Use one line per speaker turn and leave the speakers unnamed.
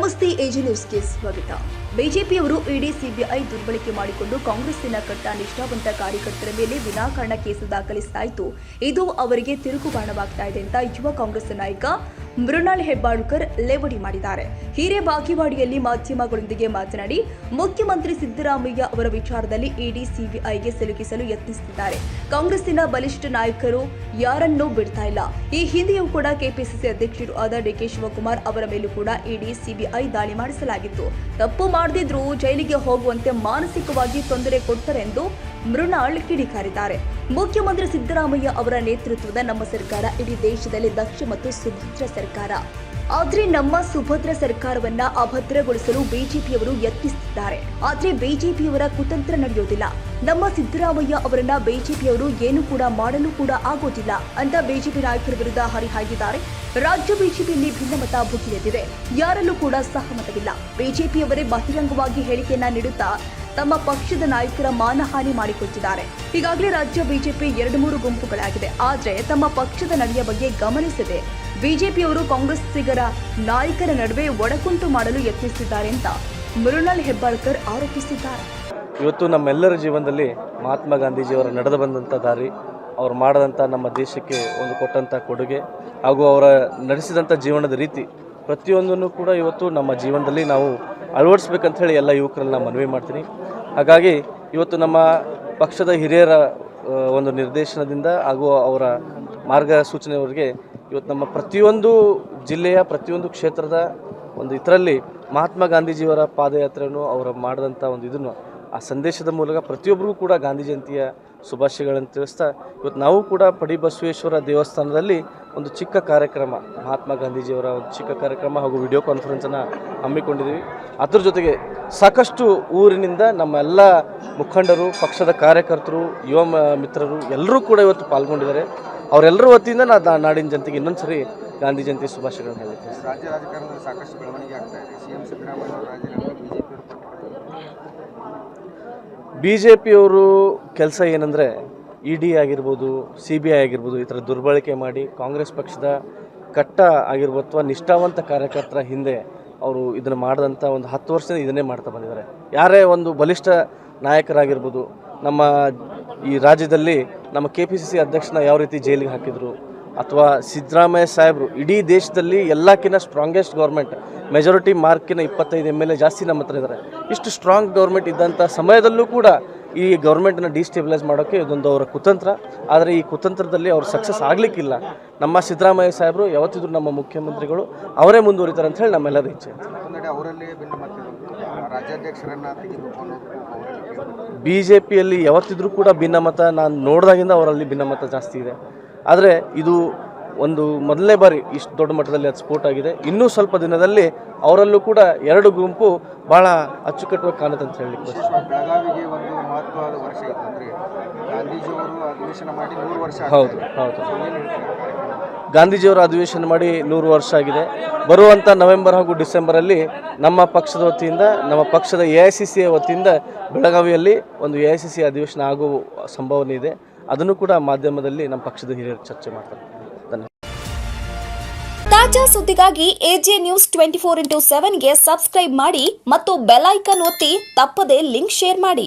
ನಮಸ್ತೆ ಎಜಿ ನ್ಯೂಸ್ಗೆ ಸ್ವಾಗತ. ಬಿಜೆಪಿಯವರು ಇಡಿ ಸಿಬಿಐ ದುರ್ಬಳಕೆ ಮಾಡಿಕೊಂಡು ಕಾಂಗ್ರೆಸ್ಸಿನ ನಿಷ್ಠಾವಂತ ಕಾರ್ಯಕರ್ತರ ಮೇಲೆ ವಿನಾಕಾರಣ ಕೇಸು ದಾಖಲಿಸಲಾಯಿತು. ಇದು ಅವರಿಗೆ ತಿರುಗುಬಾಣವಾಗ್ತಾ ಇದೆ ಅಂತ ಯುವ ಕಾಂಗ್ರೆಸ್ ನಾಯಕ ಮೃಣಾಲ್ ಹೆಬ್ಬಾಳ್ಕರ್ ಲೇವಡಿ ಮಾಡಿದ್ದಾರೆ. ಹಿರೇಬಾಗೇವಾಡಿಯಲ್ಲಿ ಮಾಧ್ಯಮಗಳೊಂದಿಗೆ ಮಾತನಾಡಿ, ಮುಖ್ಯಮಂತ್ರಿ ಸಿದ್ದರಾಮಯ್ಯ ಅವರ ವಿಚಾರದಲ್ಲಿ ಇಡಿ ಸಿಬಿಐಗೆ ಸಿಲುಕಿಸಲು ಯತ್ನಿಸುತ್ತಿದ್ದಾರೆ. ಕಾಂಗ್ರೆಸ್ಸಿನ ಬಲಿಷ್ಠ ನಾಯಕರು ಯಾರನ್ನೂ ಬಿಡ್ತಾ ಇಲ್ಲ. ಈ ಹಿಂದೆಯೂ ಕೂಡ ಕೆಪಿಸಿಸಿ ಅಧ್ಯಕ್ಷರು ಆದ ಡಿಕೆ ಶಿವಕುಮಾರ್ ಅವರ ಮೇಲೂ ಕೂಡ ಇಡಿ ಸಿಬಿಐ ದಾಳಿ ಮಾಡಿಸಲಾಗಿತ್ತು. ತಪ್ಪು ಮಾಡದಿದ್ರೂ ಜೈಲಿಗೆ ಹೋಗುವಂತೆ ಮಾನಸಿಕವಾಗಿ ತೊಂದರೆ ಕೊಡ್ತಾರೆ ಎಂದು ಮೃಣಾಲ್ ಕಿಡಿಕಾರಿದ್ದಾರೆ. ಮುಖ್ಯಮಂತ್ರಿ ಸಿದ್ದರಾಮಯ್ಯ ಅವರ ನೇತೃತ್ವದ ನಮ್ಮ ಸರ್ಕಾರ ಇಡೀ ದೇಶದಲ್ಲಿ ದಕ್ಷ ಮತ್ತು ಸುಭದ್ರ ಸರ್ಕಾರ. ಆದ್ರೆ ನಮ್ಮ ಸುಭದ್ರ ಸರ್ಕಾರವನ್ನ ಅಭದ್ರಗೊಳಿಸಲು ಬಿಜೆಪಿಯವರು ಯತ್ನಿಸುತ್ತಿದ್ದಾರೆ. ಆದ್ರೆ ಬಿಜೆಪಿಯವರ ಕುತಂತ್ರ ನಡೆಯೋದಿಲ್ಲ. ನಮ್ಮ ಸಿದ್ದರಾಮಯ್ಯ ಅವರನ್ನ ಬಿಜೆಪಿಯವರು ಏನು ಕೂಡ ಮಾಡಲು ಕೂಡ ಆಗೋದಿಲ್ಲ ಅಂತ ಬಿಜೆಪಿ ನಾಯಕರ ವಿರುದ್ಧ ಹರಿಹಾಯ್ದಿದ್ದಾರೆ. ರಾಜ್ಯ ಬಿಜೆಪಿಯಲ್ಲಿ ಭಿನ್ನಮತ ಭುಗಿಲೆದ್ದಿದೆ. ಯಾರಲ್ಲೂ ಕೂಡ ಸಹಮತವಿಲ್ಲ. ಬಿಜೆಪಿಯವರೇ ಬಹಿರಂಗವಾಗಿ ಹೇಳಿಕೆಯನ್ನ ನೀಡುತ್ತಾ ತಮ್ಮ ಪಕ್ಷದ ನಾಯಕರ ಮಾನಹಾನಿ ಮಾಡಿಕೊಟ್ಟಿದ್ದಾರೆ. ಈಗಾಗಲೇ ರಾಜ್ಯ ಬಿಜೆಪಿ 2-3 ಗುಂಪುಗಳಾಗಿದೆ. ಆದರೆ ತಮ್ಮ ಪಕ್ಷದ ನಡೆಯ ಬಗ್ಗೆ ಗಮನಿಸದೆ ಬಿಜೆಪಿಯವರು ಕಾಂಗ್ರೆಸ್ಸಿಗರ ನಾಯಕರ ನಡುವೆ ಒಡಕುಂಟು ಮಾಡಲು ಯತ್ನಿಸಿದ್ದಾರೆ ಅಂತ ಮೃಣಾಲ್ ಹೆಬ್ಬಾಳ್ಕರ್ ಆರೋಪಿಸಿದ್ದಾರೆ.
ಇವತ್ತು ನಮ್ಮೆಲ್ಲರ ಜೀವನದಲ್ಲಿ ಮಹಾತ್ಮ ಗಾಂಧೀಜಿಯವರ ನಡೆದು ಬಂದಂಥ ದಾರಿ, ಅವರು ಮಾಡದಂಥ ನಮ್ಮ ದೇಶಕ್ಕೆ ಒಂದು ಕೊಟ್ಟಂಥ ಕೊಡುಗೆ ಹಾಗೂ ಅವರ ನಡೆಸಿದಂಥ ಜೀವನದ ರೀತಿ ಪ್ರತಿಯೊಂದನ್ನು ಕೂಡ ಇವತ್ತು ನಮ್ಮ ಜೀವನದಲ್ಲಿ ನಾವು ಅಳವಡಿಸ್ಬೇಕಂತ ಹೇಳಿ ಎಲ್ಲ ಯುವಕರಲ್ಲಿ ನಾನು ಮನವಿ ಮಾಡ್ತೀನಿ. ಹಾಗಾಗಿ ಇವತ್ತು ನಮ್ಮ ಪಕ್ಷದ ಹಿರಿಯರ ಒಂದು ನಿರ್ದೇಶನದಿಂದ ಹಾಗೂ ಅವರ ಮಾರ್ಗಸೂಚನೆಯವರಿಗೆ ಇವತ್ತು ನಮ್ಮ ಪ್ರತಿಯೊಂದು ಜಿಲ್ಲೆಯ ಪ್ರತಿಯೊಂದು ಕ್ಷೇತ್ರದ ಒಂದು ಇದರಲ್ಲಿ ಮಹಾತ್ಮ ಗಾಂಧೀಜಿಯವರ ಪಾದಯಾತ್ರೆಯನ್ನು ಅವರು ಮಾಡಿದಂಥ ಒಂದು ಇದನ್ನು ಆ ಸಂದೇಶದ ಮೂಲಕ ಪ್ರತಿಯೊಬ್ಬರಿಗೂ ಕೂಡ ಗಾಂಧಿ ಜಯಂತಿಯ ಶುಭಾಶಯಗಳನ್ನು ತಿಳಿಸ್ತಾ ಇವತ್ತು ನಾವು ಕೂಡ ಪಡಿಬಸವೇಶ್ವರ ದೇವಸ್ಥಾನದಲ್ಲಿ ಒಂದು ಚಿಕ್ಕ ಕಾರ್ಯಕ್ರಮ, ಮಹಾತ್ಮ ಗಾಂಧೀಜಿಯವರ ಒಂದು ಚಿಕ್ಕ ಕಾರ್ಯಕ್ರಮ ಹಾಗೂ ವಿಡಿಯೋ ಕಾನ್ಫರೆನ್ಸನ್ನು ಹಮ್ಮಿಕೊಂಡಿದ್ದೀವಿ. ಅದ್ರ ಜೊತೆಗೆ ಸಾಕಷ್ಟು ಊರಿನಿಂದ ನಮ್ಮ ಎಲ್ಲ ಮುಖಂಡರು, ಪಕ್ಷದ ಕಾರ್ಯಕರ್ತರು, ಯುವ ಮಿತ್ರರು ಎಲ್ಲರೂ ಕೂಡ ಇವತ್ತು ಪಾಲ್ಗೊಂಡಿದ್ದಾರೆ. ಅವರೆಲ್ಲರ ವತಿಯಿಂದ ನಾಡಿನ ಜನತೆಗೆ ಇನ್ನೊಂದು ಸರಿ ಗಾಂಧಿ ಜಯಂತಿ ಶುಭಾಶಯಗಳನ್ನು ಹೇಳ್ತೀನಿ.
ರಾಜ್ಯ ರಾಜಕಾರಣದಲ್ಲಿ ಸಾಕಷ್ಟು ಬೆಳವಣಿಗೆ ಆಗ್ತಾ ಇದೆ. ಸಿಎಂ ಸಿದ್ದರಾಮಯ್ಯ ಅವರ ರಾಜೀನಾಮೆ
ಬಿಜೆಪಿಯವರು ಕೆಲಸ ಏನಂದರೆ ಇಡಿ ಆಗಿರ್ಬೋದು, ಸಿಬಿಐ ಆಗಿರ್ಬೋದು, ಈ ಥರ ದುರ್ಬಳಕೆ ಮಾಡಿ ಕಾಂಗ್ರೆಸ್ ಪಕ್ಷದ ಆಗಿರ್ಬೋದು ಅಥವಾ ನಿಷ್ಠಾವಂತ ಕಾರ್ಯಕರ್ತರ ಹಿಂದೆ ಅವರು ಇದನ್ನು ಮಾಡಿದಂಥ ಒಂದು 10 ವರ್ಷದಿಂದ ಇದನ್ನೇ ಮಾಡ್ತಾ ಬಂದಿದ್ದಾರೆ. ಯಾರೇ ಒಂದು ಬಲಿಷ್ಠ ನಾಯಕರಾಗಿರ್ಬೋದು, ನಮ್ಮ ಈ ರಾಜ್ಯದಲ್ಲಿ ನಮ್ಮ KPCC ಅಧ್ಯಕ್ಷನ ಯಾವ ರೀತಿ ಜೈಲಿಗೆ ಹಾಕಿದರು, ಅಥವಾ ಸಿದ್ದರಾಮಯ್ಯ ಸಾಹೇಬರು ಇಡೀ ದೇಶದಲ್ಲಿ ಎಲ್ಲಕ್ಕಿಂತ ಸ್ಟ್ರಾಂಗೆಸ್ಟ್ ಗೌರ್ಮೆಂಟ್, ಮೆಜಾರಿಟಿ ಮಾರ್ಕಿನ 25 MLA ಜಾಸ್ತಿ ನಮ್ಮ ಹತ್ರ ಇದ್ದಾರೆ. ಇಷ್ಟು ಸ್ಟ್ರಾಂಗ್ ಗೌರ್ಮೆಂಟ್ ಇದ್ದಂಥ ಸಮಯದಲ್ಲೂ ಕೂಡ ಈ ಗೌರ್ಮೆಂಟನ್ನು ಡಿಸ್ಟೆಬಿಲೈಸ್ ಮಾಡೋಕ್ಕೆ ಇದೊಂದು ಅವರ ಕುತಂತ್ರ. ಆದರೆ ಈ ಕುತಂತ್ರದಲ್ಲಿ ಅವರು ಸಕ್ಸಸ್ ಆಗಲಿಕ್ಕಿಲ್ಲ. ನಮ್ಮ ಸಿದ್ದರಾಮಯ್ಯ ಸಾಹೇಬರು ಯಾವತ್ತಿದ್ರು ನಮ್ಮ ಮುಖ್ಯಮಂತ್ರಿಗಳು ಅವರೇ ಮುಂದುವರಿತಾರೆ ಅಂತ ಹೇಳಿ ನಮ್ಮೆಲ್ಲರ ಇಚ್ಛೆ. ಬಿಜೆಪಿಯಲ್ಲಿ ಯಾವತ್ತಿದ್ರೂ ಕೂಡ ಭಿನ್ನಮತ ನಾನು ನೋಡಿದಾಗಿಂದ ಅವರಲ್ಲಿ ಭಿನ್ನಮತ ಜಾಸ್ತಿ ಇದೆ. ಆದರೆ ಇದು ಒಂದು ಮೊದಲನೇ ಬಾರಿ ಇಷ್ಟು ದೊಡ್ಡ ಮಟ್ಟದಲ್ಲಿ ಅದು ಸ್ಫೋಟ ಆಗಿದೆ. ಇನ್ನೂ ಸ್ವಲ್ಪ ದಿನದಲ್ಲಿ ಅವರಲ್ಲೂ ಕೂಡ 2 ಗುಂಪು ಭಾಳ ಅಚ್ಚುಕಟ್ಟುವಾಗಿ ಕಾಣುತ್ತೆ ಅಂತ ಹೇಳಲಿಕ್ಕೆ.
ಬೆಳಗಾವಿಗೆ ಒಂದು ಮಹತ್ವದ ವರ್ಷ ಇತ್ತು ಅಂದರೆ ಗಾಂಧೀಜಿಯವರು ಅಧಿವೇಶನ ಮಾಡಿ 100 ವರ್ಷ.
ಹೌದು. ಗಾಂಧೀಜಿಯವರ ಅಧಿವೇಶನ ಮಾಡಿ 100 ವರ್ಷ ಆಗಿದೆ. ಬರುವಂಥ ನವೆಂಬರ್ ಹಾಗೂ ಡಿಸೆಂಬರಲ್ಲಿ ನಮ್ಮ ಪಕ್ಷದ ವತಿಯಿಂದ, ನಮ್ಮ ಪಕ್ಷದ AICC ವತಿಯಿಂದ ಬೆಳಗಾವಿಯಲ್ಲಿ ಒಂದು AICC ಅಧಿವೇಶನ ಆಗುವ ಸಂಭಾವನೆ ಇದೆ. ಅದನ್ನು ಕೂಡ ಮಾಧ್ಯಮದಲ್ಲಿ ನಮ್ಮ ಪಕ್ಷದ ಹಿರಿಯರು ಚರ್ಚೆ ಮಾಡ್ತಾರೆ.
ತಾಜಾ ಸುದ್ದಿಗಾಗಿ ಎಜೆ ನ್ಯೂಸ್ 24x7ಗೆ ಸಬ್ಸ್ಕ್ರೈಬ್ ಮಾಡಿ ಮತ್ತು ಬೆಲ್ ಐಕಾನ್ ಒತ್ತಿ ತಪ್ಪದೇ ಲಿಂಕ್ ಶೇರ್ ಮಾಡಿ.